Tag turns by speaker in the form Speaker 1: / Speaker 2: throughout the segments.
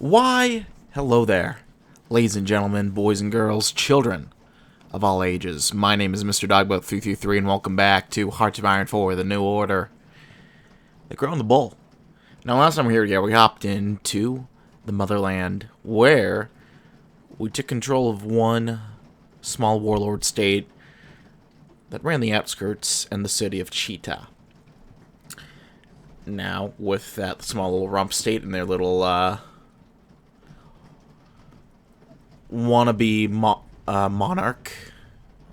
Speaker 1: Why, hello there, ladies and gentlemen, boys and girls, children of all ages. My name is Mr. Dogboat333, and welcome back to Hearts of Iron 4, The New Order. The Crow and the Bull. Now, last time we were here, we hopped into the motherland, where we took control of one small warlord state that ran the outskirts and the city of Cheetah. Now, with that small little rump state and their little, wannabe monarch.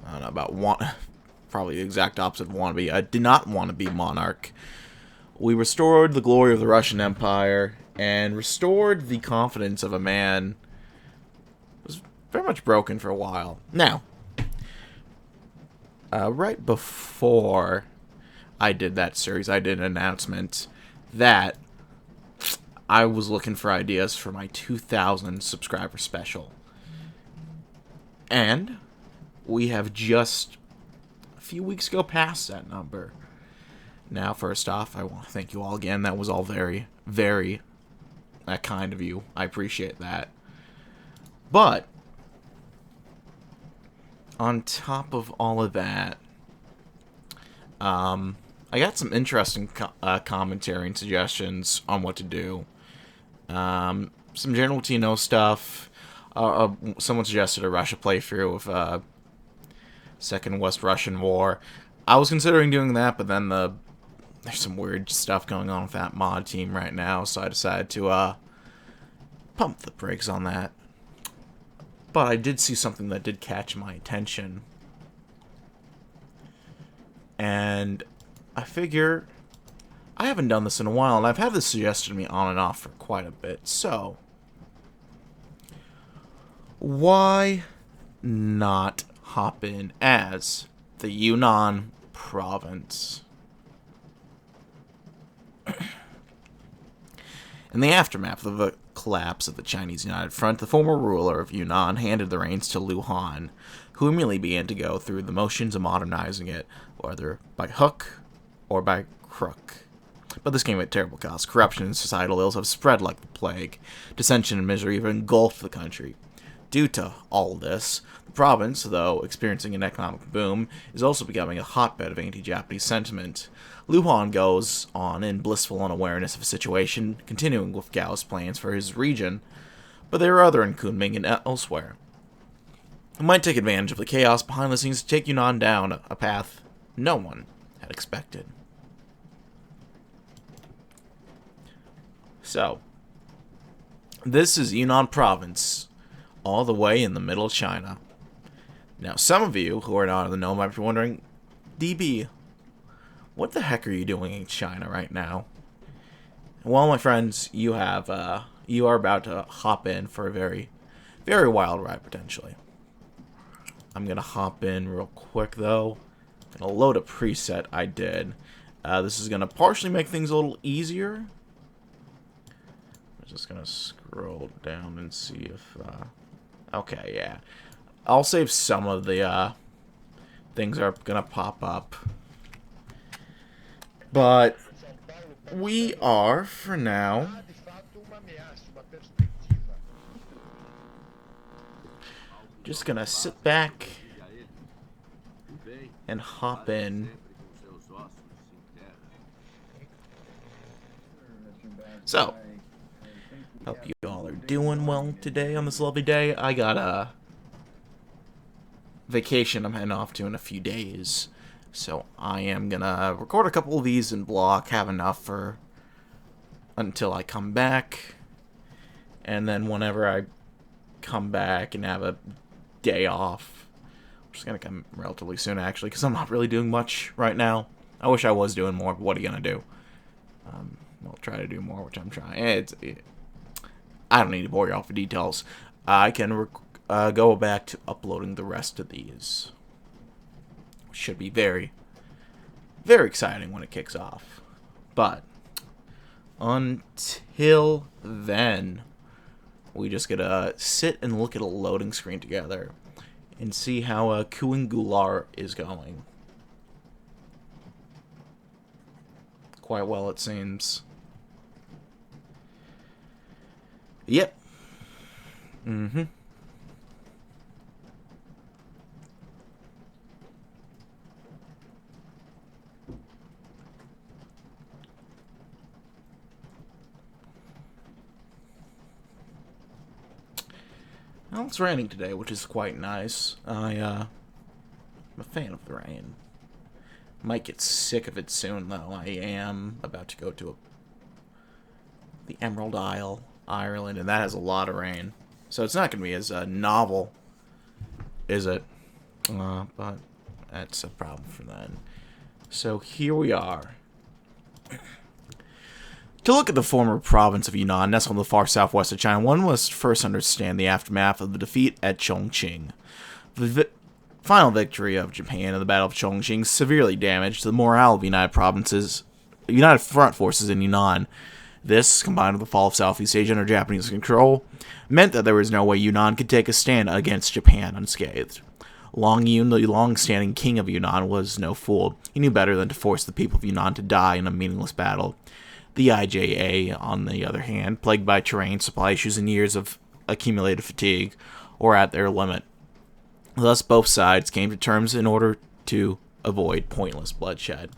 Speaker 1: I don't know about probably the exact opposite of wannabe. I did not want to be monarch. We restored the glory of the Russian Empire and restored the confidence of a man who was very much broken for a while. Now, right before I did that series, I did an announcement that I was looking for ideas for my 2,000 subscriber special. And we have just a few weeks ago passed that number. Now, first off, I want to thank you all again. That was all very, very kind of you. I appreciate that. But, on top of all of that, I got some interesting commentary and suggestions on what to do. Some general TNO stuff. Someone suggested a Russia playthrough of Second West Russian War. I was considering doing that, but then there's some weird stuff going on with that mod team right now, so I decided to pump the brakes on that. But I did see something that did catch my attention. And I figure I haven't done this in a while, and I've had this suggested to me on and off for quite a bit, so why not hop in as the Yunnan province? In the aftermath of the collapse of the Chinese United Front, the former ruler of Yunnan handed the reins to Liu Han, who immediately began to go through the motions of modernizing it, whether by hook or by crook. But this came at terrible cost. Corruption and societal ills have spread like the plague. Dissension and misery have engulfed the country. Due to all this, the province, though experiencing an economic boom, is also becoming a hotbed of anti-Japanese sentiment. Liu Han goes on in blissful unawareness of the situation, continuing with Gao's plans for his region, but there are other in Kunming and elsewhere who might take advantage of the chaos behind the scenes to take Yunnan down a path no one had expected. So, this is Yunnan province, all the way in the middle of China. Now, some of you who are not in the know might be wondering, DB, what the heck are you doing in China right now? Well, my friends, you are about to hop in for a very, very wild ride, potentially. I'm going to hop in real quick, though. I'm going to load a preset I did. This is going to partially make things a little easier. I'm just going to scroll down and see if... okay, yeah. I'll save some of the things are going to pop up. But we are, for now, just going to sit back and hop in. So, hope you all are doing well today on this lovely day. I got a vacation I'm heading off to in a few days, so I am gonna record a couple of these in block, have enough for until I come back, and then whenever I come back and have a day off, which is gonna come relatively soon actually, because I'm not really doing much right now. I wish I was doing more, but what are you gonna do? I'll try to do more, which I'm trying. I don't need to bore you off with details. I can go back to uploading the rest of these. Which should be very, very exciting when it kicks off. But, until then, we just gotta sit and look at a loading screen together and see how Kuingular is going. Quite well, it seems. Yep. Mm-hmm. Well, it's raining today, which is quite nice. I'm a fan of the rain. Might get sick of it soon, though. I am about to go to the Emerald Isle, Ireland, and that has a lot of rain. So it's not going to be as novel, is it? But that's a problem for then. So here we are. To look at the former province of Yunnan, nestled in the far southwest of China, one must first understand the aftermath of the defeat at Chongqing. The final victory of Japan in the Battle of Chongqing severely damaged the morale of United Front forces in Yunnan. This, combined with the fall of Southeast Asia under Japanese control, meant that there was no way Yunnan could take a stand against Japan unscathed. Long Yun, the long-standing king of Yunnan, was no fool. He knew better than to force the people of Yunnan to die in a meaningless battle. The IJA, on the other hand, plagued by terrain, supply issues, and years of accumulated fatigue, were at their limit. Thus, both sides came to terms in order to avoid pointless bloodshed.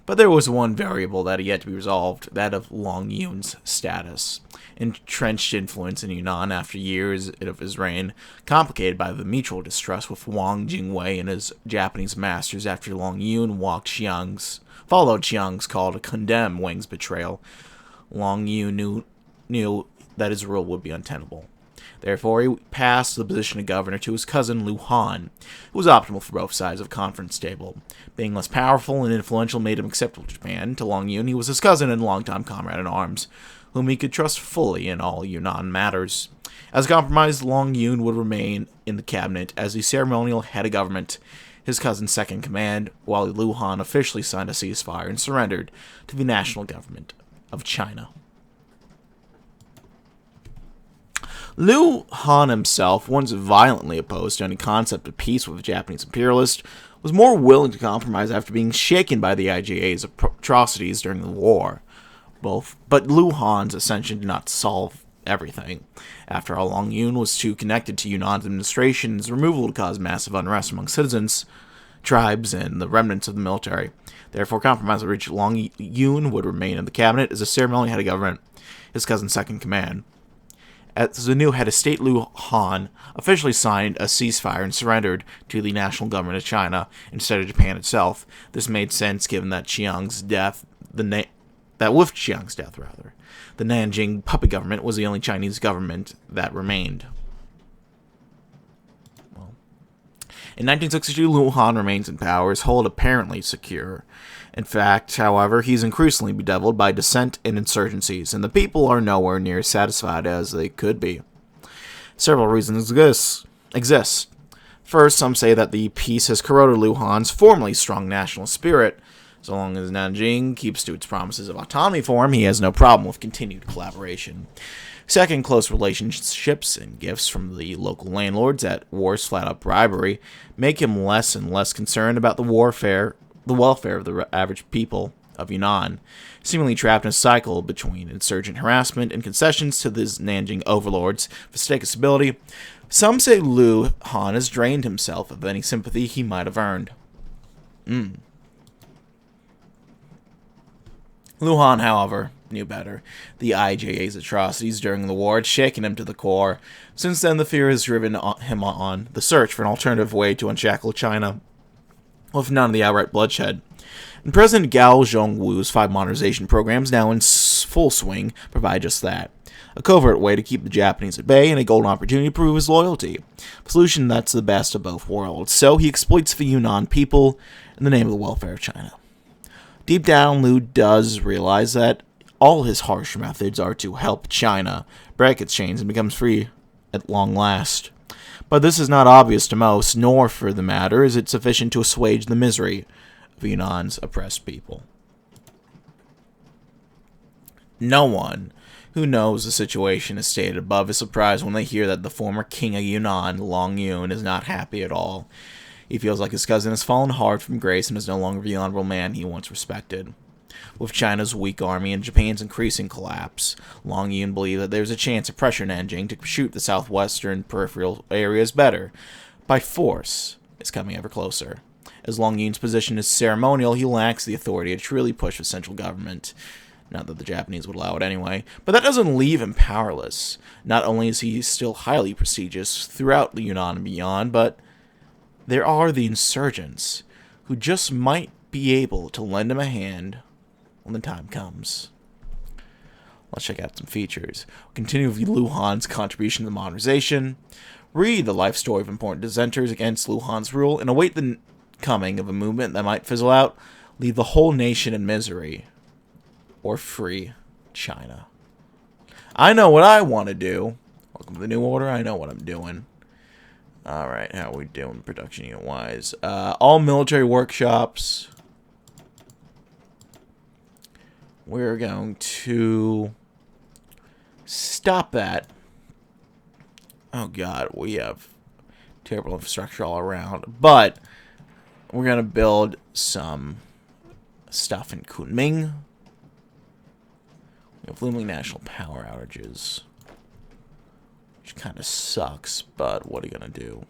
Speaker 1: But there was one variable that had yet to be resolved, that of Long Yun's status. Entrenched influence in Yunnan after years of his reign, complicated by the mutual distrust with Wang Jingwei and his Japanese masters after Long Yun followed Chiang's call to condemn Wang's betrayal. Long Yun knew that his rule would be untenable. Therefore, he passed the position of governor to his cousin Liu Han, who was optimal for both sides of the conference table. Being less powerful and influential made him acceptable to Japan. To Long Yun, he was his cousin and longtime comrade in arms, whom he could trust fully in all Yunnan matters. As a compromise, Long Yun would remain in the cabinet as the ceremonial head of government, his cousin's second command, while Liu Han officially signed a ceasefire and surrendered to the national government of China. Liu Han himself, once violently opposed to any concept of peace with the Japanese imperialists, was more willing to compromise after being shaken by the IJA's atrocities during the war. But Liu Han's ascension did not solve everything. After all, Long Yun was too connected to Yunnan's administration, and his removal would cause massive unrest among citizens, tribes, and the remnants of the military. Therefore, compromise would reach Long Yun would remain in the cabinet as a ceremonial head of government, his cousin's second command. As the new head of state, Liu Han officially signed a ceasefire and surrendered to the national government of China instead of Japan itself. This made sense given that with Chiang's death, the Nanjing puppet government was the only Chinese government that remained. In 1962, Liu Han remains in power, his hold apparently secure. In fact, however, he's increasingly bedeviled by dissent and insurgencies, and the people are nowhere near as satisfied as they could be. Several reasons exist. First, some say that the peace has corroded Liu Han's formerly strong national spirit. So long as Nanjing keeps to its promises of autonomy for him, he has no problem with continued collaboration. Second, close relationships and gifts from the local landlords at war's flat-out bribery make him less and less concerned about the welfare of the average people of Yunnan, seemingly trapped in a cycle between insurgent harassment and concessions to his Nanjing overlords for sake of stability. Some say Liu Han has drained himself of any sympathy he might have earned. Liu Han, however, knew better. The IJA's atrocities during the war had shaken him to the core. Since then, the fear has driven him on the search for an alternative way to unshackle China, with none of the outright bloodshed. And President Gao Zhongwu's 5 modernization programs, now in full swing, provide just that. A covert way to keep the Japanese at bay and a golden opportunity to prove his loyalty. A solution that's the best of both worlds. So he exploits the Yunnan people in the name of the welfare of China. Deep down, Liu does realize that all his harsh methods are to help China break its chains and become free at long last. But this is not obvious to most, nor, for the matter, is it sufficient to assuage the misery of Yunnan's oppressed people. No one who knows the situation as stated above is surprised when they hear that the former king of Yunnan, Long Yun, is not happy at all. He feels like his cousin has fallen hard from grace and is no longer the honorable man he once respected. With China's weak army and Japan's increasing collapse, Long Yun believed that there's a chance of pressure Nanjing to shoot the southwestern peripheral areas better. By force is coming ever closer. As Long Yun's position is ceremonial, he lacks the authority to truly push the central government. Not that the Japanese would allow it anyway, but that doesn't leave him powerless. Not only is he still highly prestigious throughout the Yunnan and beyond, but there are the insurgents, who just might be able to lend him a hand when the time comes. Let's check out some features. We'll continue with Liu Han's contribution to modernization, read the life story of important dissenters against Liu Han's rule, and await the coming of a movement that might fizzle out, leave the whole nation in misery, or free China. I know what I want to do. Welcome to the New Order. I know what I'm doing. Alright, how are we doing production unit-wise? All military workshops. We're going to stop that. Oh god, we have terrible infrastructure all around. But we're going to build some stuff in Kunming. We have looming national power outages, which kind of sucks, but what are you going to do?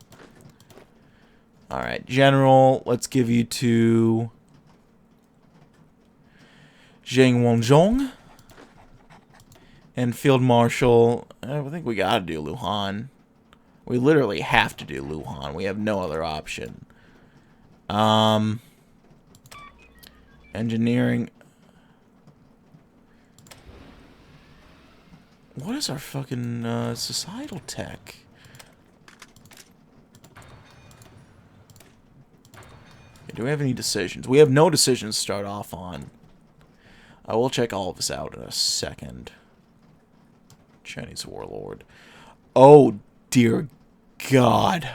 Speaker 1: Alright, General, let's give you to Zhang Wenzhong. And Field Marshal, I think we got to do Liu Han. We literally have to do Liu Han. We have no other option. Engineering. What is our fucking societal tech? Do we have any decisions? We have no decisions to start off on. I will check all of this out in a second. Chinese warlord. Oh, dear God.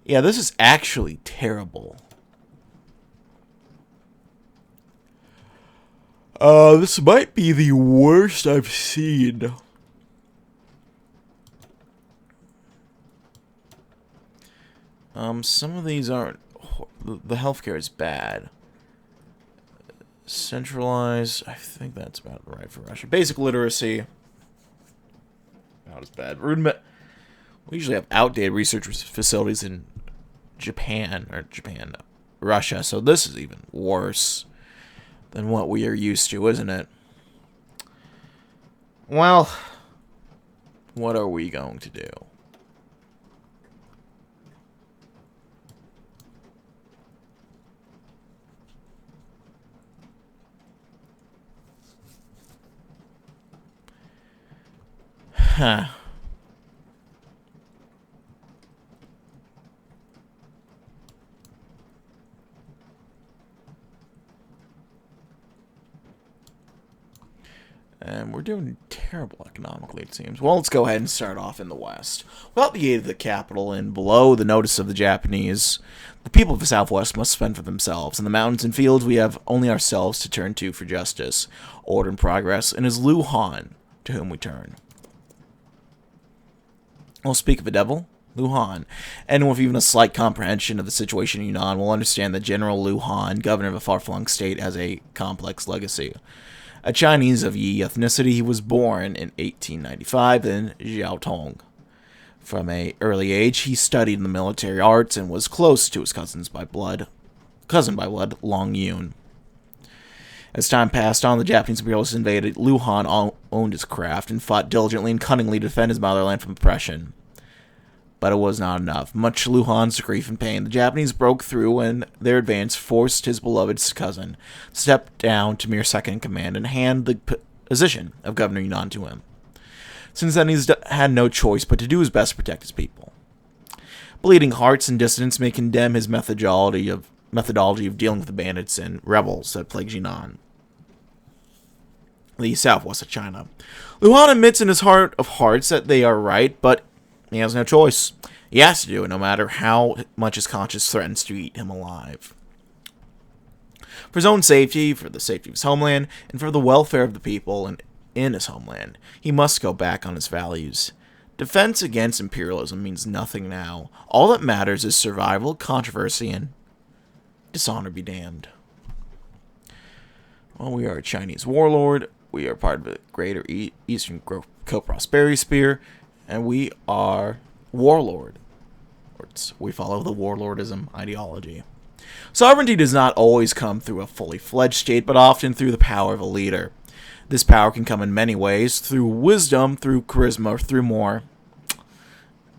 Speaker 1: Yeah, this is actually terrible. This might be the worst I've seen. Some of these aren't. The healthcare is bad. Centralized. I think that's about right for Russia. Basic literacy. Not as bad. We usually have outdated research facilities in Russia. So this is even worse than what we are used to, isn't it? Well, what are we going to do? Huh. And we're doing terrible economically, it seems. Well, let's go ahead and start off in the west. Without the aid of the capital and below the notice of the Japanese, the people of the southwest must fend for themselves. In the mountains and fields, we have only ourselves to turn to for justice, order, and progress, and it is Liu Han to whom we turn. We'll speak of a devil, Liu Han. Anyone with even a slight comprehension of the situation in Yunnan will understand that General Liu Han, governor of a far-flung state, has a complex legacy. A Chinese of Yi ethnicity, he was born in 1895 in Jiaotong. From an early age, he studied in the military arts and was close to his cousin by blood, Long Yun. As time passed on, the Japanese imperialists invaded. Liu Han owned his craft and fought diligently and cunningly to defend his motherland from oppression. But it was not enough. Much to Liu Han's grief and pain, the Japanese broke through and their advance forced his beloved cousin to step down to mere second-in-command and hand the position of governor Yunnan to him. Since then, he's had no choice but to do his best to protect his people. Bleeding hearts and dissidents may condemn his methodology of dealing with the bandits and rebels that plague Yunnan, the southwest of China. Liu Han admits in his heart of hearts that they are right, but he has no choice. He has to do it, no matter how much his conscience threatens to eat him alive. For his own safety, for the safety of his homeland, and for the welfare of the people in his homeland, he must go back on his values. Defense against imperialism means nothing now. All that matters is survival, controversy, and dishonor be damned. Well, we are a Chinese warlord. We are part of the greater Eastern Co-Prosperity Sphere. And we are warlord. We follow the warlordism ideology. Sovereignty does not always come through a fully fledged state, but often through the power of a leader. This power can come in many ways, through wisdom, through charisma, or through more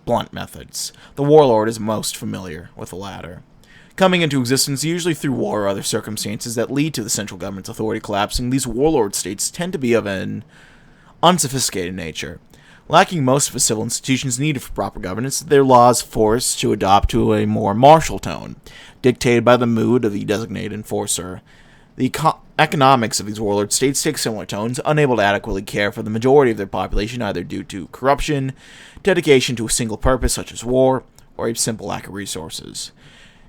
Speaker 1: blunt methods. The warlord is most familiar with the latter. Coming into existence usually through war or other circumstances that lead to the central government's authority collapsing, these warlord states tend to be of an unsophisticated nature. Lacking most of the civil institutions needed for proper governance, their laws forced to adopt to a more martial tone, dictated by the mood of the designated enforcer. The economics of these warlord states take similar tones, unable to adequately care for the majority of their population, either due to corruption, dedication to a single purpose such as war, or a simple lack of resources.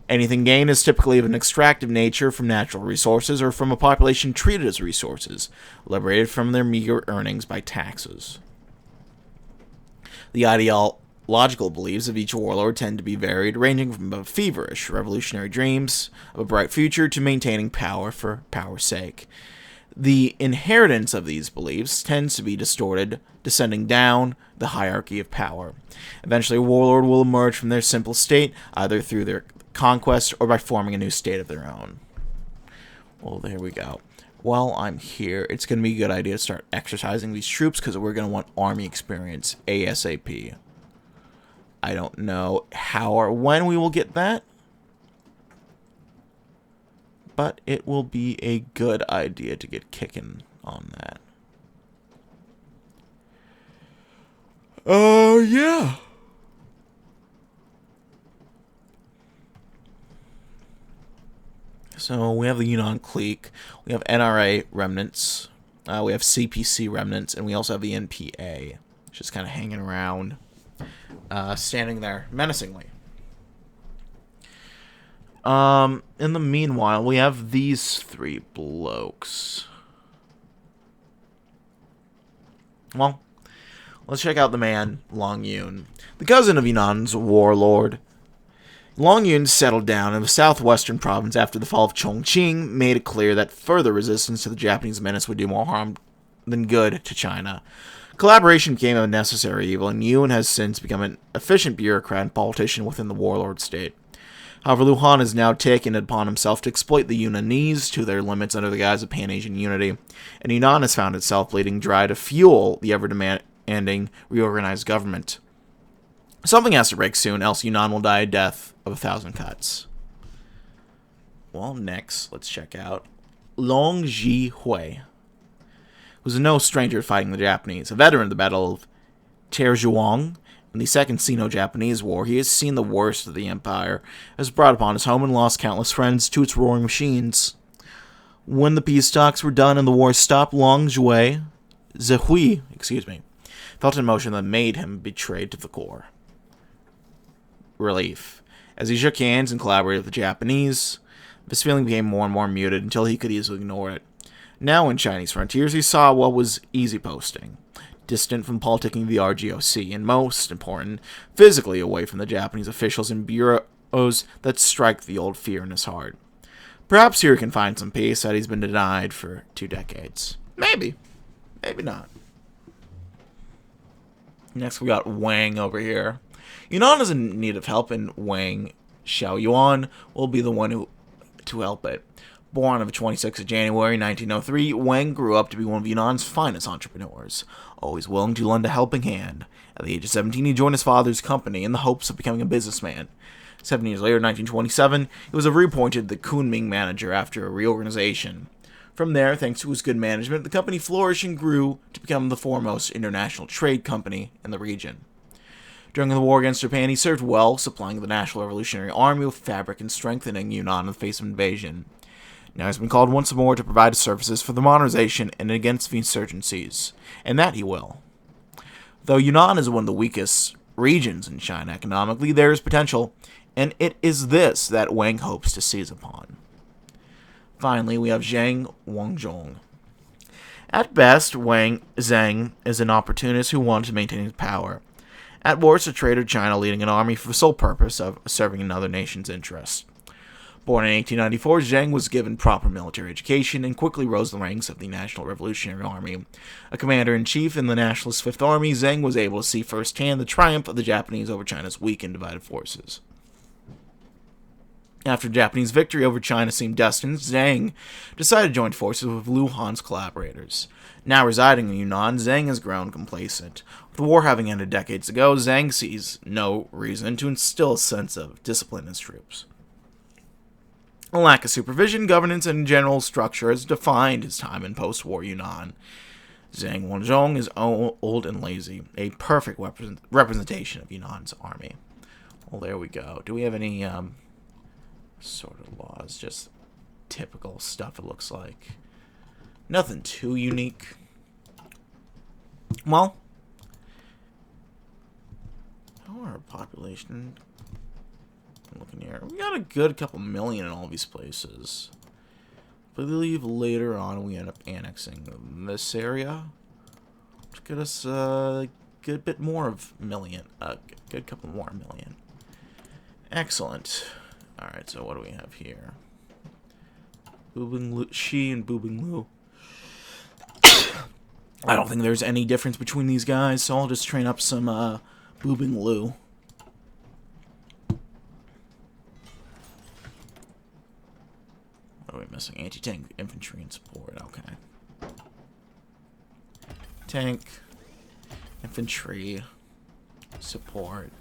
Speaker 1: Anything gained is typically of an extractive nature from natural resources or from a population treated as resources, liberated from their meager earnings by taxes. The ideological beliefs of each warlord tend to be varied, ranging from feverish, revolutionary dreams of a bright future to maintaining power for power's sake. The inheritance of these beliefs tends to be distorted, descending down the hierarchy of power. Eventually, a warlord will emerge from their simple state, either through their conquest or by forming a new state of their own. Well, there we go. While I'm here, it's going to be a good idea to start exercising these troops because we're going to want army experience ASAP. I don't know how or when we will get that, but it will be a good idea to get kicking on that. Yeah. So we have the Yunnan clique, we have NRA remnants, we have CPC remnants, and we also have the NPA, just kind of hanging around, standing there menacingly. In the meanwhile, we have these three blokes. Well, let's check out the man, Long Yun, the cousin of Yunnan's warlord. Long Yun settled down in the southwestern province after the fall of Chongqing made it clear that further resistance to the Japanese menace would do more harm than good to China. Collaboration became a necessary evil, and Yun has since become an efficient bureaucrat and politician within the warlord state. However, Luhan has now taken it upon himself to exploit the Yunnanese to their limits under the guise of Pan-Asian unity, and Yunnan has found itself bleeding dry to fuel the ever-demanding reorganized government. Something has to break soon, else Yunnan will die a death of 1,000 cuts. Well, next, let's check out Long Ji-hui, who's no stranger to fighting the Japanese. A veteran of the Battle of Taizhuang in the Second Sino-Japanese War, he has seen the worst of the Empire, has brought upon his home and lost countless friends to its roaring machines. When the peace talks were done and the war stopped, Long Ji-hui felt an emotion that made him betrayed to the core. Relief. As he shook hands and collaborated with the Japanese, this feeling became more and more muted until he could easily ignore it. Now in Chinese frontiers, he saw what was easy posting, distant from politicking the RGOC, and most important, physically away from the Japanese officials and bureaus that strike the old fear in his heart. Perhaps here he can find some peace that he's been denied for 2 decades. Maybe. Maybe not. Next we got Wang over here. Yunnan is in need of help, and Wang Xiaoyuan will be the one to help it. Born on the 26th of January 1903, Wang grew up to be one of Yunnan's finest entrepreneurs, always willing to lend a helping hand. At the age of 17, he joined his father's company in the hopes of becoming a businessman. 7 years later, in 1927, he was reappointed the Kunming manager after a reorganization. From there, thanks to his good management, the company flourished and grew to become the foremost international trade company in the region. During the war against Japan, he served well, supplying the National Revolutionary Army with fabric and strengthening Yunnan in the face of invasion. Now he's been called once more to provide services for the modernization and against the insurgencies, and that he will. Though Yunnan is one of the weakest regions in China economically, there is potential, and it is this that Wang hopes to seize upon. Finally, we have Zhang Wangzhong. At best, Wang Zhang is an opportunist who wanted to maintain his power. At worst, a traitor China leading an army for the sole purpose of serving another nation's interests. Born in 1894, Zheng was given proper military education and quickly rose the ranks of the National Revolutionary Army. A commander-in-chief in the Nationalist Fifth Army, Zheng was able to see firsthand the triumph of the Japanese over China's weak and divided forces. After Japanese victory over China seemed destined, Zheng decided to join forces with Liu Han's collaborators. Now residing in Yunnan, Zheng has grown complacent. With the war having ended decades ago, Zheng sees no reason to instill a sense of discipline in his troops. A lack of supervision, governance, and general structure has defined his time in post-war Yunnan. Zhang Wenzhong is old and lazy, a perfect representation of Yunnan's army. Well, there we go. Do we have any sort of laws? Just typical stuff, it looks like. Nothing too unique. Well, our population... I'm looking here. We got a good couple million in all these places. I believe later on we end up annexing this area. To get us a good bit more of million. A good couple more million. Excellent. Alright, so what do we have here? Boobing Shi and Boobing Lu. I don't think there's any difference between these guys, so I'll just train up some Boobing Lu. What are we missing? Anti-tank, infantry, and support. Okay. Tank, infantry, support.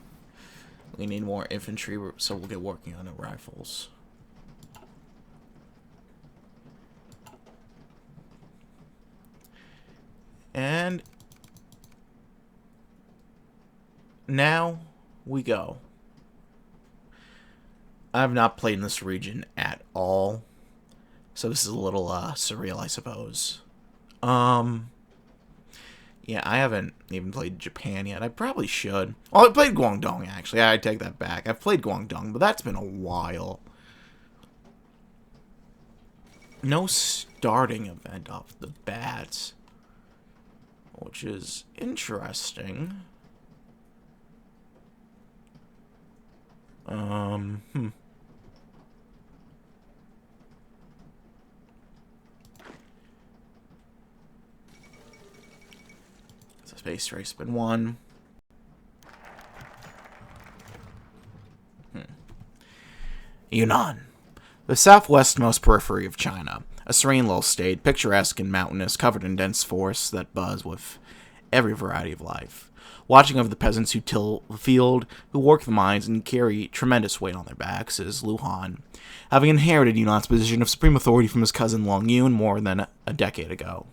Speaker 1: We need more infantry, so we'll get working on the rifles. And now we go. I have not played in this region at all. So this is a little surreal, I suppose. Yeah, I haven't even played Japan yet. I probably should. Well, I played Guangdong, actually. I take that back. I've played Guangdong, but that's been a while. No starting event off the bat, which is interesting. Space race been won. Yunnan, the southwestmost periphery of China, a serene little state, picturesque and mountainous, covered in dense forests that buzz with every variety of life. Watching over the peasants who till the field, who work the mines, and carry tremendous weight on their backs is Liu Han, having inherited Yunnan's position of supreme authority from his cousin Long Yun more than a decade ago.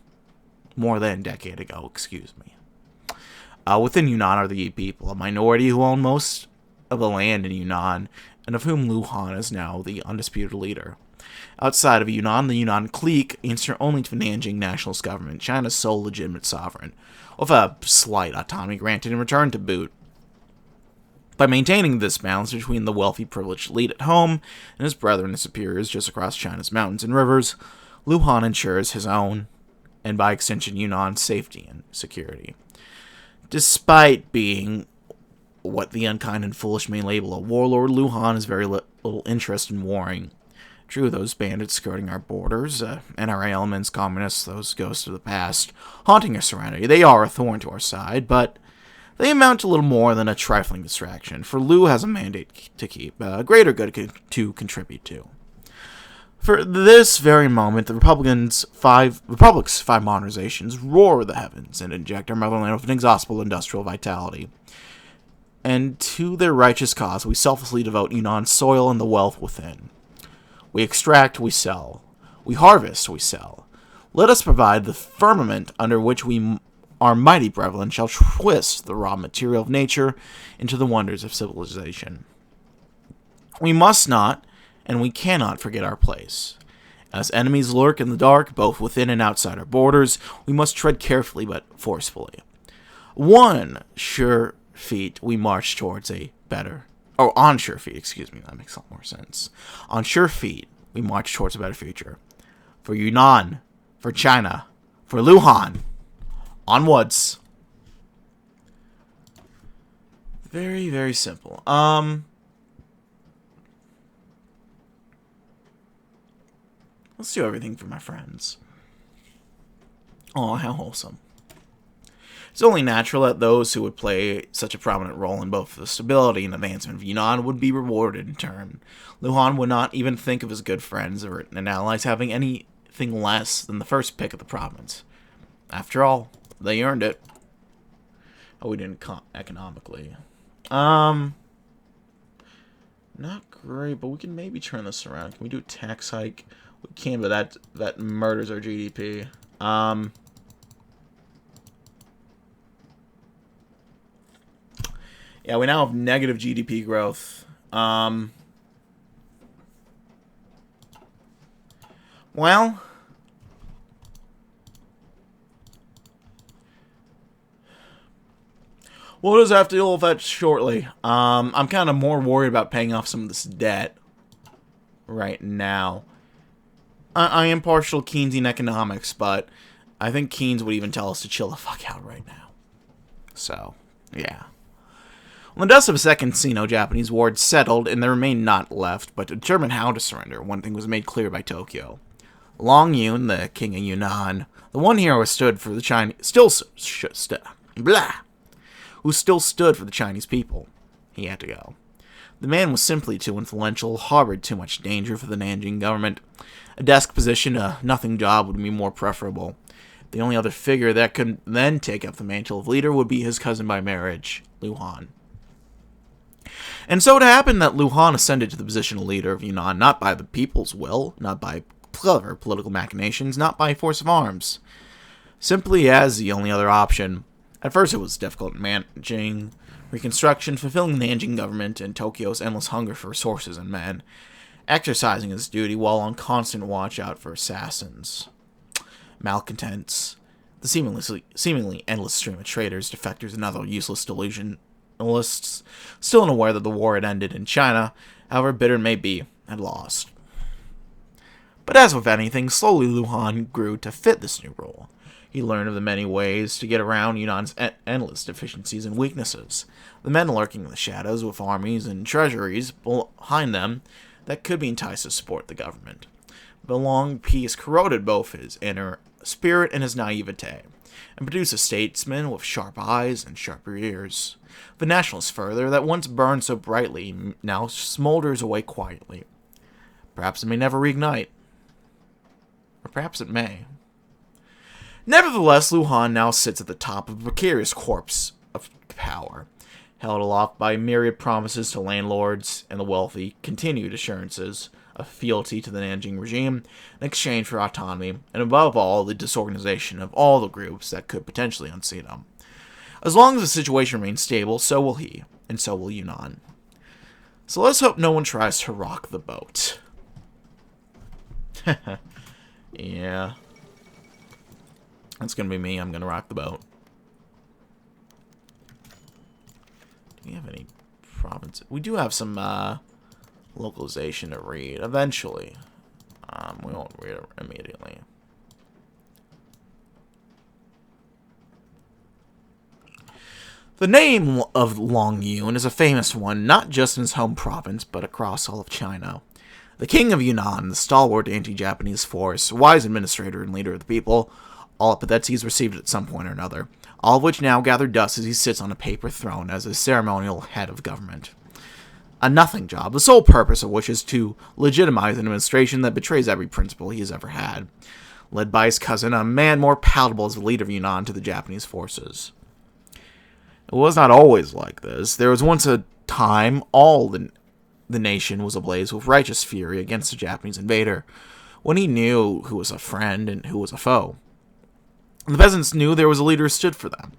Speaker 1: Excuse me. Within Yunnan are the Yi people, a minority who own most of the land in Yunnan, and of whom Liu Han is now the undisputed leader. Outside of Yunnan, the Yunnan clique answer only to the Nanjing nationalist government, China's sole legitimate sovereign, with a slight autonomy granted in return to boot. By maintaining this balance between the wealthy, privileged elite at home and his brethren and superiors just across China's mountains and rivers, Liu Han ensures his own, and by extension Yunnan's, safety and security. Despite being what the unkind and foolish may label a warlord, Liu Han has very little interest in warring. True, those bandits skirting our borders, NRA elements, communists, those ghosts of the past, haunting our serenity, they are a thorn to our side, but they amount to little more than a trifling distraction, for Liu has a mandate to keep, a greater good to contribute to. For this very moment, the Republic's five modernizations roar the heavens and inject our motherland with inexhaustible industrial vitality. And to their righteous cause, we selflessly devote Yunnan's soil and the wealth within. We extract, we sell. We harvest, we sell. Let us provide the firmament under which our mighty Brevlin shall twist the raw material of nature into the wonders of civilization. We must not, and we cannot forget our place. As enemies lurk in the dark, both within and outside our borders, we must tread carefully but forcefully. On sure feet, we march towards a better... on sure feet, excuse me, that makes a lot more sense. On sure feet, we march towards a better future. For Yunnan, for China, for Liu Han, onwards. Very, very simple. Let's do everything for my friends. Oh, how wholesome. It's only natural that those who would play such a prominent role in both the stability and advancement of Yunnan would be rewarded in turn. Luhan would not even think of his good friends and allies having anything less than the first pick of the province. After all, they earned it. Oh, we didn't economically. Not great, but we can maybe turn this around. Can we do a tax hike? We can, but that murders our GDP. Yeah, we now have negative GDP growth. Well, we'll just have to deal with that shortly. I'm kind of more worried about paying off some of this debt right now. I am partial to Keynesian economics, but I think Keynes would even tell us to chill the fuck out right now. So, yeah. When the dust of a second Sino-Japanese war had settled, and there remained naught left but to determine how to surrender, one thing was made clear by Tokyo. Long Yun, the king of Yunnan, the one hero who stood for the Chinese, who still stood for the Chinese people, he had to go. The man was simply too influential, harbored too much danger for the Nanjing government. A desk position, a nothing job would be more preferable. The only other figure that could then take up the mantle of leader would be his cousin by marriage, Lu Han. And so it happened that Lu Han ascended to the position of leader of Yunnan not by the people's will, not by clever political machinations, not by force of arms. Simply as the only other option. At first it was difficult managing reconstruction, fulfilling the Nanjing government and Tokyo's endless hunger for resources and men, exercising his duty while on constant watch out for assassins, malcontents, the seemingly endless stream of traitors, defectors, and other useless delusionalists, still unaware that the war had ended in China, however bitter it may be, had lost. But as with anything, slowly Lu Han grew to fit this new role. He learned of the many ways to get around Yunnan's endless deficiencies and weaknesses, the men lurking in the shadows with armies and treasuries behind them that could be enticed to support the government. The long peace corroded both his inner spirit and his naivete, and produced a statesman with sharp eyes and sharper ears. The nationalist further, that once burned so brightly, now smolders away quietly. Perhaps it may never reignite. Or perhaps it may. Nevertheless, Lu Han now sits at the top of a precarious corpse of power, held aloft by myriad promises to landlords and the wealthy, continued assurances of fealty to the Nanjing regime in exchange for autonomy, and above all, the disorganization of all the groups that could potentially unseat him. As long as the situation remains stable, so will he, and so will Yunnan. So let's hope no one tries to rock the boat. Yeah. That's gonna be me. I'm gonna rock the boat. Do we have any provinces? We do have some localization to read eventually. We won't read it immediately. The name of Long Yun is a famous one, not just in his home province, but across all of China. The king of Yunnan, the stalwart anti-Japanese force, wise administrator and leader of the people, all epithets he's received at some point or another, all of which now gather dust as he sits on a paper throne as a ceremonial head of government. A nothing job, the sole purpose of which is to legitimize an administration that betrays every principle he has ever had, led by his cousin, a man more palatable as the leader of Yunnan to the Japanese forces. It was not always like this. There was once a time all the nation was ablaze with righteous fury against the Japanese invader, when he knew who was a friend and who was a foe. The peasants knew there was a leader who stood for them.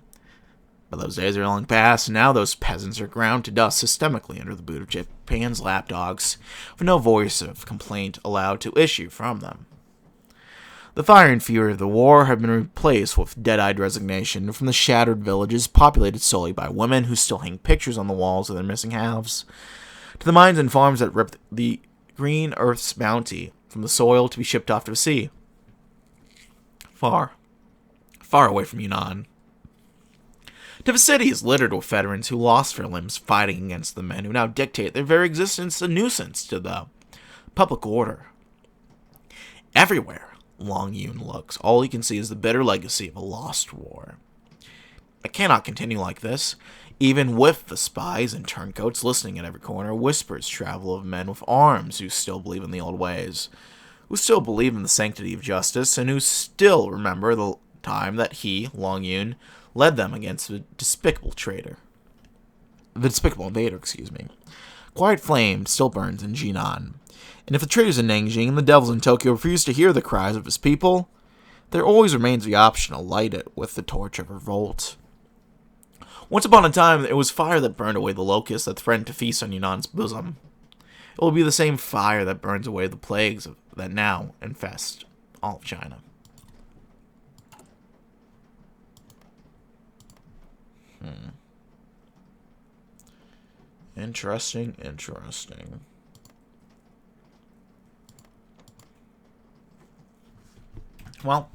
Speaker 1: But those days are long past, and now those peasants are ground to dust systemically under the boot of Japan's lapdogs, with no voice of complaint allowed to issue from them. The fire and fury of the war have been replaced with dead-eyed resignation from the shattered villages populated solely by women who still hang pictures on the walls of their missing halves, to the mines and farms that ripped the green earth's bounty from the soil to be shipped off to the sea. Far away from Yunnan. To the cities littered with veterans who lost their limbs fighting against the men who now dictate their very existence a nuisance to the public order. Everywhere Long Yun looks, all he can see is the bitter legacy of a lost war. It cannot continue like this. Even with the spies and turncoats listening at every corner, whispers travel of men with arms who still believe in the old ways, who still believe in the sanctity of justice, and who still remember the time that he, Long Yun, led them against the despicable invader. Quiet flame still burns in Jinan, and if the traitors in Nanjing and the devils in Tokyo refuse to hear the cries of his people, there always remains the option to light it with the torch of revolt. Once upon a time, it was fire that burned away the locusts that threatened to feast on Yunnan's bosom. It will be the same fire that burns away the plagues that now infest all of China. Interesting. Well,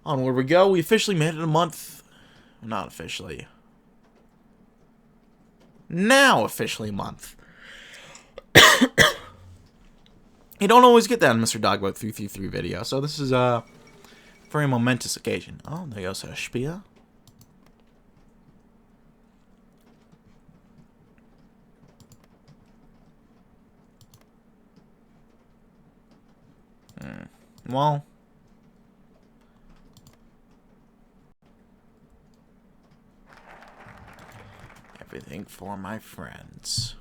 Speaker 1: onward we go. We officially made it a month. Not officially. Now officially a month. You don't always get that in Mr. Dogboat 333 video, so this is a very momentous occasion. Oh, there goes a Spear. Well, everything for my friends.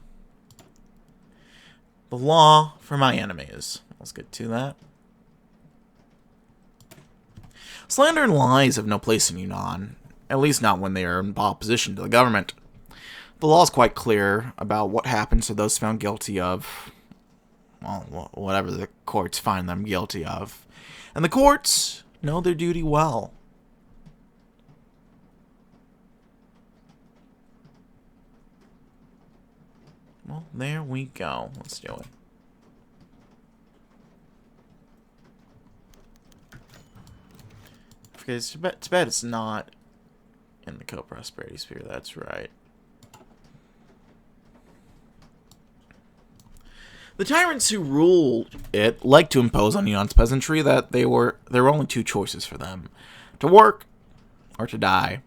Speaker 1: The law for my enemies. Let's get to that. Slander and lies have no place in Yunnan, at least not when they are in opposition to the government. The law is quite clear about what happens to those found guilty of, well, whatever the courts find them guilty of. And the courts know their duty well. Well, there we go. Let's do it. Okay, it's too bad it's not in the co-prosperity sphere. That's right. The tyrants who ruled it liked to impose on Yunnan's peasantry that there were only two choices for them: to work or to die.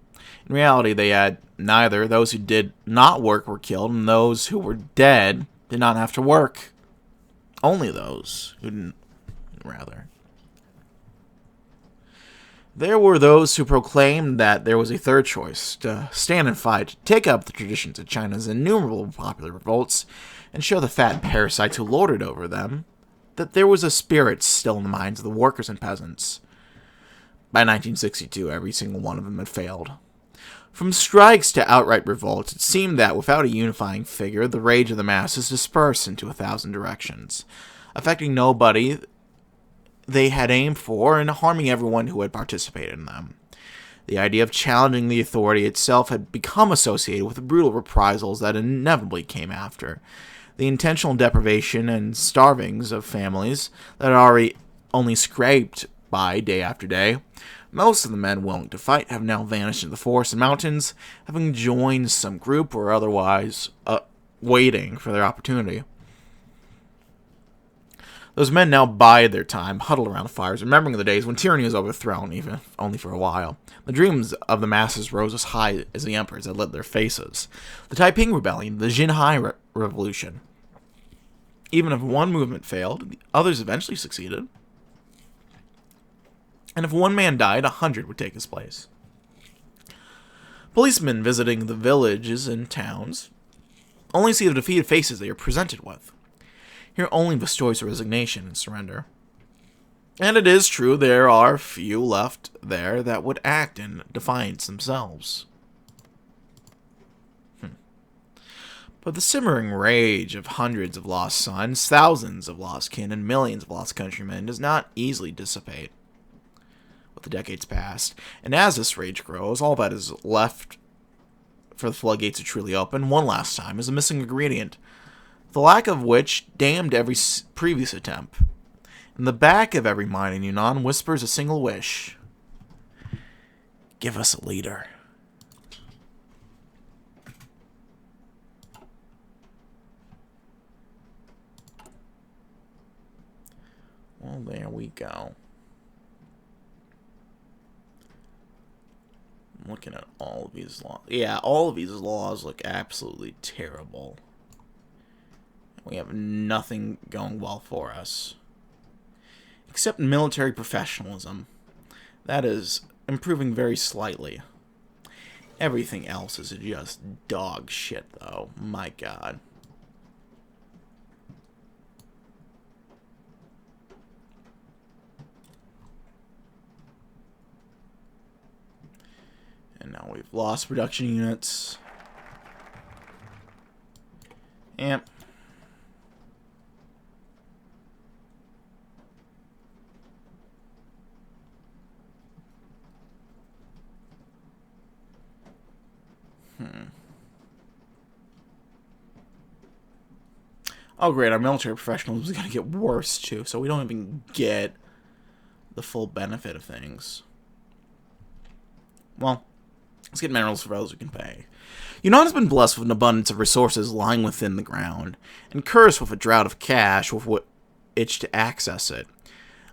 Speaker 1: In reality, they had neither. Those who did not work were killed, and those who were dead did not have to work. Only those who didn't, rather. There were those who proclaimed that there was a third choice: to stand and fight, to take up the traditions of China's innumerable popular revolts, and show the fat parasites who lorded over them that there was a spirit still in the minds of the workers and peasants. By 1962, every single one of them had failed. From strikes to outright revolts, it seemed that without a unifying figure, the rage of the masses dispersed into 1,000 directions, affecting nobody they had aimed for and harming everyone who had participated in them. The idea of challenging the authority itself had become associated with the brutal reprisals that inevitably came after. The intentional deprivation and starvings of families that had already only scraped by day after day. Most of the men willing to fight have now vanished into the forests and mountains, having joined some group or otherwise waiting for their opportunity. Those men now bide their time, huddled around the fires, remembering the days when tyranny was overthrown, even if only for a while. The dreams of the masses rose as high as the emperors that lit their faces. The Taiping Rebellion, the Xinhai Revolution. Even if one movement failed, the others eventually succeeded. And if one man died, 100 would take his place. Policemen visiting the villages and towns only see the defeated faces they are presented with. Here only the stories of resignation and surrender. And it is true there are few left there that would act in defiance themselves. But the simmering rage of hundreds of lost sons, thousands of lost kin, and millions of lost countrymen does not easily dissipate with the decades past. And as this rage grows, all that is left for the floodgates to truly open, one last time, is a missing ingredient, the lack of which damned every previous attempt. In the back of every mind in Yunnan whispers a single wish: give us a leader. Well, Well, there we go. I'm looking at all of these laws. Yeah, all of these laws look absolutely terrible. We have nothing going well for us. Except military professionalism. That is improving very slightly. Everything else is just dog shit, though. My God. And now we've lost production units. Yep. Oh, great. Our military professionals is going to get worse, too, so we don't even get the full benefit of things. Well, let's get minerals for those who can pay. Yunnan has been blessed with an abundance of resources lying within the ground, and cursed with a drought of cash with which to access it.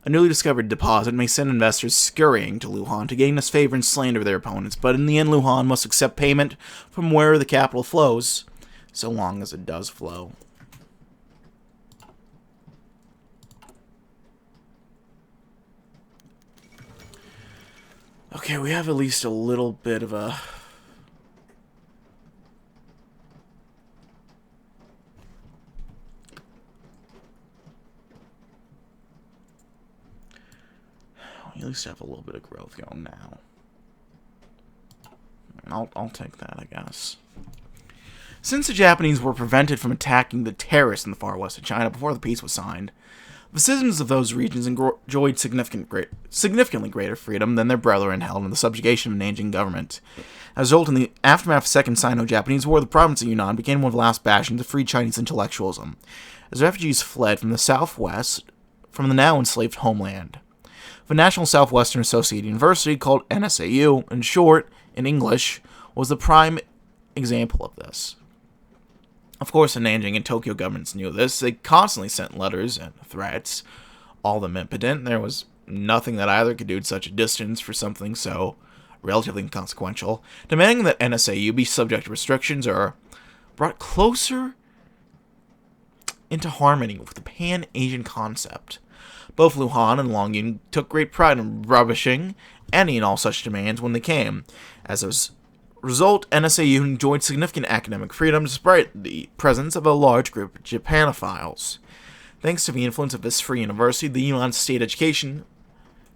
Speaker 1: A newly discovered deposit may send investors scurrying to Luhan to gain this favor and slander their opponents, but in the end Luhan must accept payment from where the capital flows, so long as it does flow. Okay, we have at least a little bit of a... We at least have a little bit of growth going now. I'll take that, I guess. Since the Japanese were prevented from attacking the terrorists in the far west of China before the peace was signed, the citizens of those regions enjoyed significantly greater freedom than their brethren held in the subjugation of an Nanjing government. As a result, in the aftermath of the Second Sino-Japanese War, the province of Yunnan became one of the last bastions of free Chinese intellectualism, as refugees fled from the southwest from the now enslaved homeland. The National Southwestern Associated University, called NSAU, in short, in English, was the prime example of this. Of course, the Nanjing and Tokyo governments knew this. They constantly sent letters and threats, all of them impotent. There was nothing that either could do at such a distance for something so relatively inconsequential, demanding that NSAU be subject to restrictions or brought closer into harmony with the Pan-Asian concept. Both Luhan and Longyun took great pride in rubbishing any and all such demands when they came. As a result, NSAU enjoyed significant academic freedom despite the presence of a large group of Japanophiles. Thanks to the influence of this free university, the Yunnan state education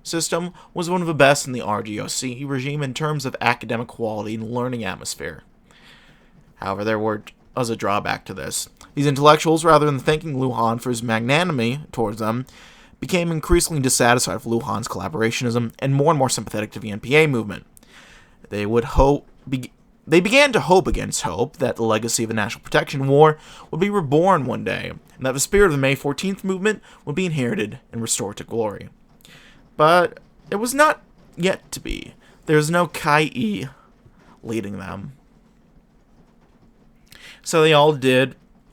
Speaker 1: system was one of the best in the RGOC regime in terms of academic quality and learning atmosphere. However, there was a drawback to this. These intellectuals, rather than thanking Luhan for his magnanimity towards them, became increasingly dissatisfied with Luhan's collaborationism and more sympathetic to the NPA movement. They began to hope against hope that the legacy of the National Protection War would be reborn one day, and that the spirit of the May 14th movement would be inherited and restored to glory. But it was not yet to be. There was no Kai-E leading them. So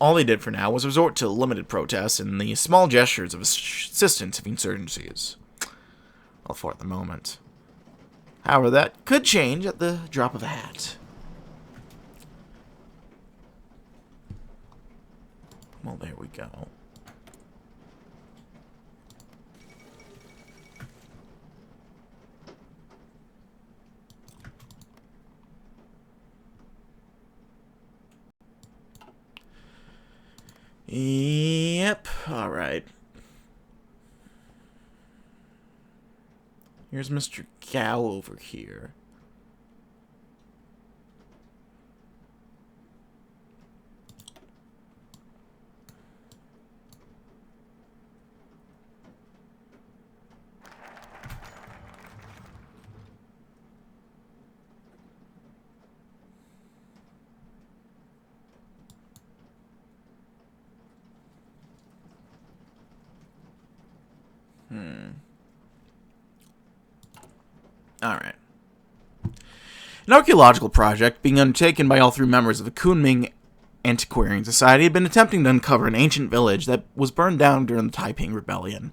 Speaker 1: all they did for now was resort to limited protests and the small gestures of assistance of insurgencies. Well, for the moment. However, that could change at the drop of a hat. Well, there we go. Yep, alright. Here's Mr. Gao over here. Alright. An archaeological project being undertaken by all three members of the Kunming Antiquarian Society had been attempting to uncover an ancient village that was burned down during the Taiping Rebellion.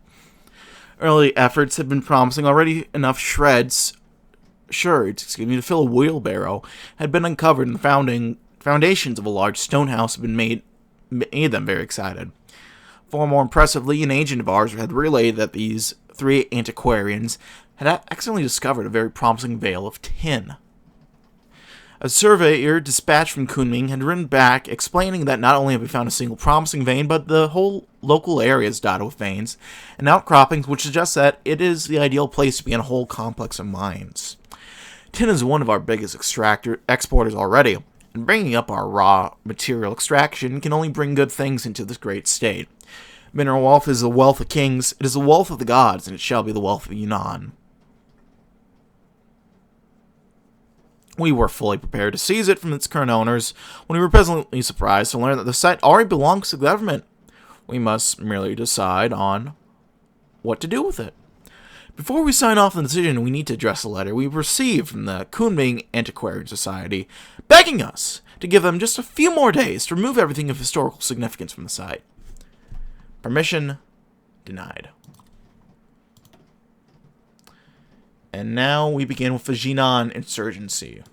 Speaker 1: Early efforts had been promising already. Enough sherds, to fill a wheelbarrow had been uncovered, and the foundations of a large stone house had been made them very excited. Far more impressively, an agent of ours had relayed that these three antiquarians had accidentally discovered a very promising veil of tin. A surveyor dispatched from Kunming had written back explaining that not only have we found a single promising vein, but the whole local area is dotted with veins and outcroppings, which suggests that it is the ideal place to be in a whole complex of mines. Tin is one of our biggest exporters already, and bringing up our raw material extraction can only bring good things into this great state. Mineral wealth is the wealth of kings, it is the wealth of the gods, and it shall be the wealth of Yunnan. We were fully prepared to seize it from its current owners when we were pleasantly surprised to learn that the site already belongs to the government. We must merely decide on what to do with it. Before we sign off on the decision, we need to address a letter we received from the Kunming Antiquarian Society, begging us to give them just a few more days to remove everything of historical significance from the site. Permission denied. And now we begin with the Yunnan insurgency.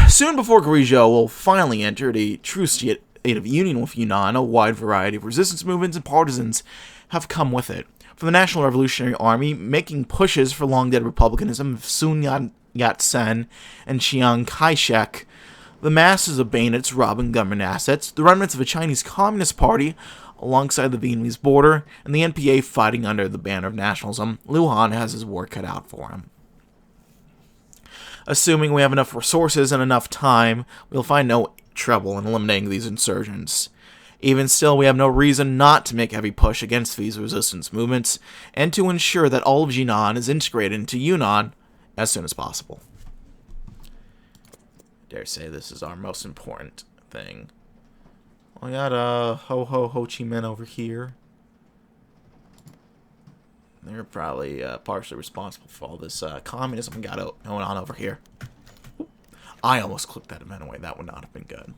Speaker 1: Soon before Guizhou will finally enter a true state of union with Yunnan, a wide variety of resistance movements and partisans have come with it. From the National Revolutionary Army, making pushes for long-dead republicanism of Sun Yat-sen and Chiang Kai-shek, the masses of bayonets robbing government assets, the remnants of a Chinese Communist Party alongside the Vietnamese border, and the NPA fighting under the banner of nationalism, Luhan has his work cut out for him. Assuming we have enough resources and enough time, we'll find no trouble in eliminating these insurgents. Even still, we have no reason not to make a heavy push against these resistance movements, and to ensure that all of Yunnan is integrated into Yunnan as soon as possible. I dare say this is our most important thing. I got Ho Chi Minh over here. They're probably partially responsible for all this communism we got going on over here. I almost clicked that event away. That would not have been good.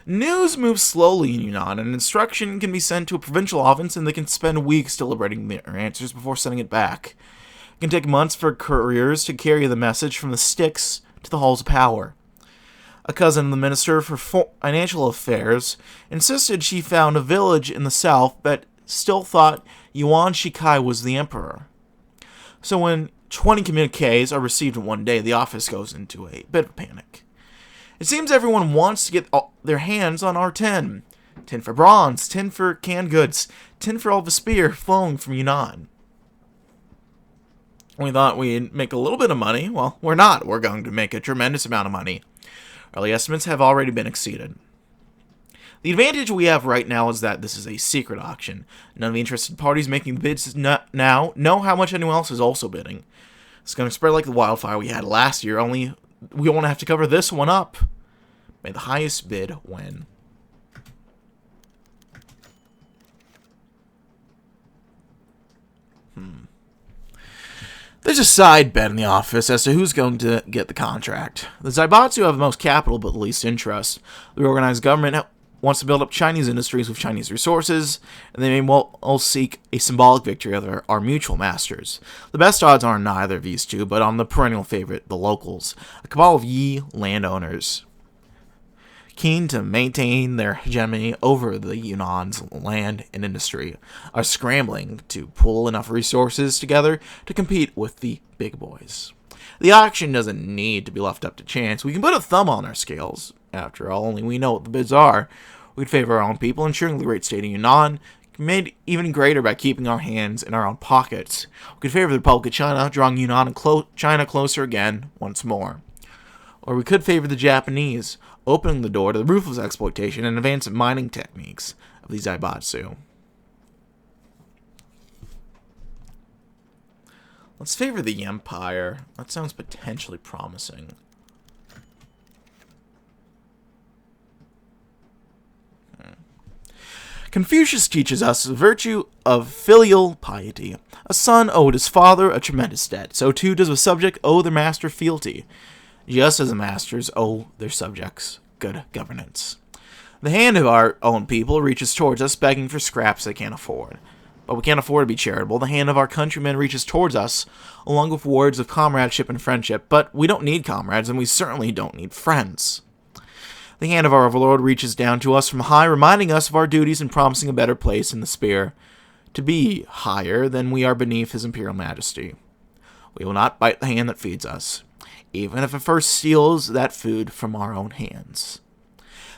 Speaker 1: News moves slowly in Yunnan, and instruction can be sent to a provincial office, and they can spend weeks deliberating their answers before sending it back. It can take months for couriers to carry the message from the sticks to the halls of power. A cousin of the Minister for Financial Affairs insisted she found a village in the south that still thought Yuan Shikai was the emperor. So when 20 communiques are received in one day, the office goes into a bit of panic. It seems everyone wants to get their hands on our tin. Tin for bronze, tin for canned goods, tin for all the spear flowing from Yunnan. We thought we'd make a little bit of money. Well, we're not. We're going to make a tremendous amount of money. Early estimates have already been exceeded. The advantage we have right now is that this is a secret auction. None of the interested parties making the bids now know how much anyone else is also bidding. It's going to spread like the wildfire we had last year, only we won't have to cover this one up. May the highest bid win. There's a side bet in the office as to who's going to get the contract. The Zaibatsu have the most capital but the least interest. The organized government wants to build up Chinese industries with Chinese resources, and they may well seek a symbolic victory over our mutual masters. The best odds are on neither of these two, but on the perennial favorite, the locals, a cabal of Yi landowners, keen to maintain their hegemony over the Yunnan's land and industry, are scrambling to pull enough resources together to compete with the big boys. The auction doesn't need to be left up to chance. We can put a thumb on our scales. After all, only we know what the bids are. We'd favor our own people, ensuring the great state of Yunnan made even greater by keeping our hands in our own pockets. We could favor the Republic of China, drawing Yunnan and China closer again once more. Or we could favor the Japanese, opening the door to the ruthless exploitation and advanced mining techniques of the Zaibatsu. Let's favor the Empire. That sounds potentially promising. Confucius teaches us the virtue of filial piety. A son owed his father a tremendous debt, so too does a subject owe their master fealty, just as the masters owe their subjects good governance. The hand of our own people reaches towards us begging for scraps they can't afford. but we can't afford to be charitable. The hand of our countrymen reaches towards us, along with words of comradeship and friendship, but we don't need comrades, and we certainly don't need friends. The hand of our overlord reaches down to us from high, reminding us of our duties and promising a better place in the sphere, to be higher than we are beneath his imperial majesty. We will not bite the hand that feeds us, even if it first steals that food from our own hands.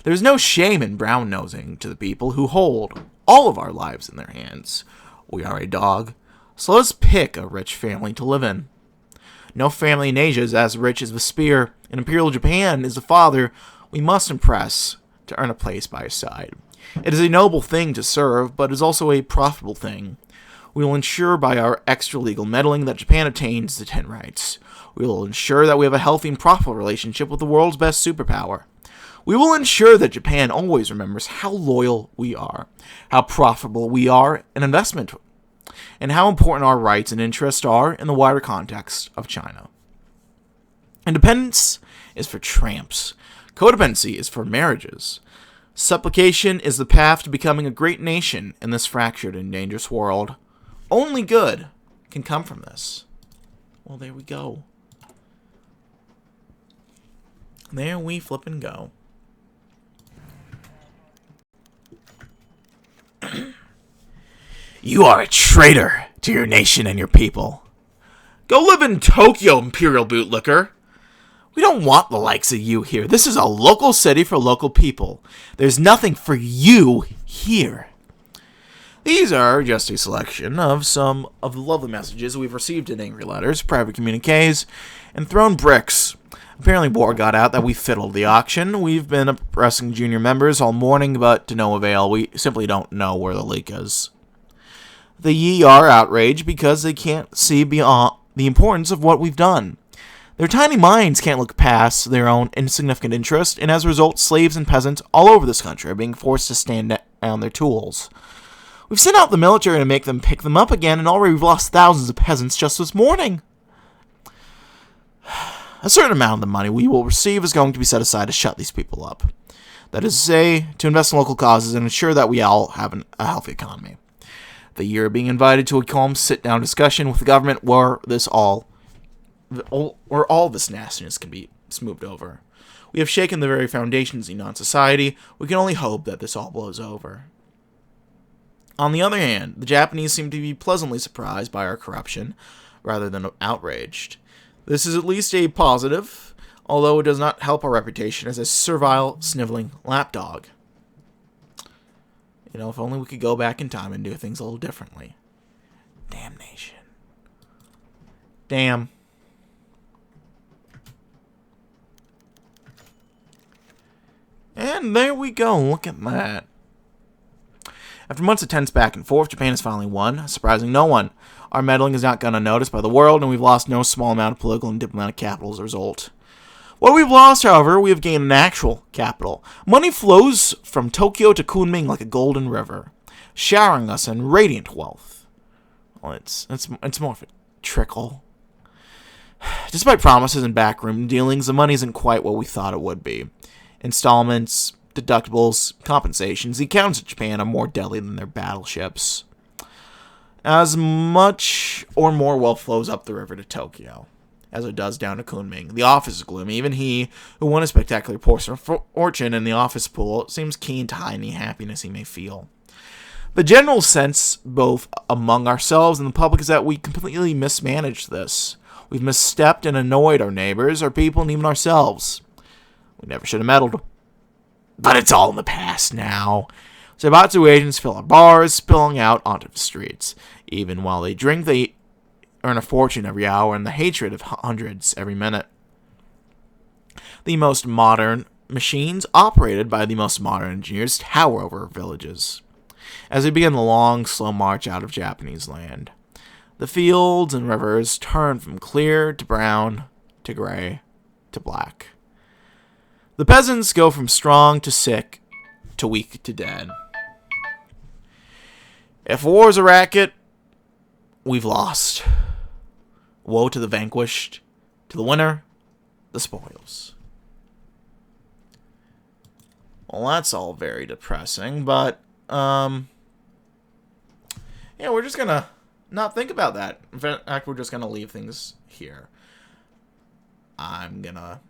Speaker 1: There is no shame in brown-nosing to the people who hold all of our lives in their hands. We are a dog, so let us pick a rich family to live in. No family in Asia is as rich as the spear, and Imperial Japan is the father we must impress to earn a place by his side. It is a noble thing to serve, but it is also a profitable thing. We will ensure by our extra-legal meddling that Japan attains the 10 rights. We will ensure that we have a healthy and profitable relationship with the world's best superpower. We will ensure that Japan always remembers how loyal we are, how profitable we are an investment, and how important our rights and interests are in the wider context of China. Independence is for tramps. Codependency is for marriages. Supplication is the path to becoming a great nation in this fractured and dangerous world. Only good can come from this. Well, there we go. There we flip and go. You are a traitor to your nation and your people. Go live in Tokyo, Imperial Bootlicker. We don't want the likes of you here. This is a local city for local people. There's nothing for you here. These are just a selection of some of the lovely messages we've received in angry letters, private communiques, and thrown bricks. Apparently word got out that we fiddled the auction. We've been oppressing junior members all morning, but to no avail. We simply don't know where the leak is. The ye are outraged because they can't see beyond the importance of what we've done. Their tiny minds can't look past their own insignificant interest, and as a result, slaves and peasants all over this country are being forced to stand down their tools. We've sent out the military to make them pick them up again, and already we've lost thousands of peasants just this morning. A certain amount of the money we will receive is going to be set aside to shut these people up. That is to say, to invest in local causes and ensure that we all have a healthy economy. The year being invited to a calm sit-down discussion with the government where all this nastiness can be smoothed over. We have shaken the very foundations of Yunnan society. We can only hope that this all blows over. On the other hand, the Japanese seem to be pleasantly surprised by our corruption, rather than outraged. This is at least a positive, although it does not help our reputation as a servile, sniveling lapdog. You know, if only we could go back in time and do things a little differently. Damnation. Damn. And there we go. Look at that. After months of tense back and forth, Japan has finally won, surprising no one. Our meddling has not gone unnoticed by the world, and we've lost no small amount of political and diplomatic capital as a result. What we've lost, however, we have gained an actual capital. Money flows from Tokyo to Kunming like a golden river, showering us in radiant wealth. Well, it's more of a trickle. Despite promises and backroom dealings, the money isn't quite what we thought it would be. Installments, deductibles, compensations, the accountants of Japan are more deadly than their battleships. As much or more wealth flows up the river to Tokyo as it does down to Kunming. The office is gloomy. Even he, who won a spectacular portion of fortune in the office pool, seems keen to hide any happiness he may feel. The general sense, both among ourselves and the public, is that we completely mismanaged this. We've misstepped and annoyed our neighbors, our people, and even ourselves. We never should have meddled. But it's all in the past now. Zaibatsu agents fill our bars, spilling out onto the streets. Even while they drink, they earn a fortune every hour and the hatred of hundreds every minute. The most modern machines, operated by the most modern engineers, tower over villages. As we begin the long, slow march out of Japanese land, the fields and rivers turn from clear to brown to gray to black. The peasants go from strong to sick to weak to dead. If war is a racket, we've lost. Woe to the vanquished, to the winner, the spoils. Well, that's all very depressing, but, yeah, we're just gonna not think about that. In fact, we're just gonna leave things here. I'm gonna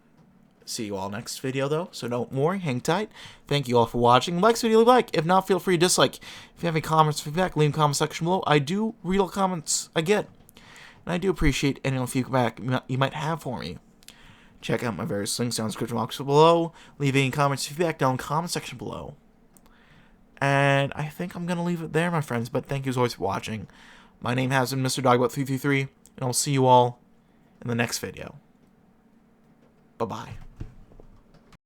Speaker 1: see you all next video, though, so don't worry, hang tight. Thank you all for watching. Like this video, leave a like. If not, feel free to dislike. If you have any comments, feedback, leave in the comment section below. I do read all comments I get, and I do appreciate any feedback you might have for me. Check out my various links down in the description box below. Leave any comments, feedback down in the comment section below. And I think I'm going to leave it there, my friends, but thank you as always for watching. My name has been Mr. Dogbot333, and I'll see you all in the next video. Bye-bye.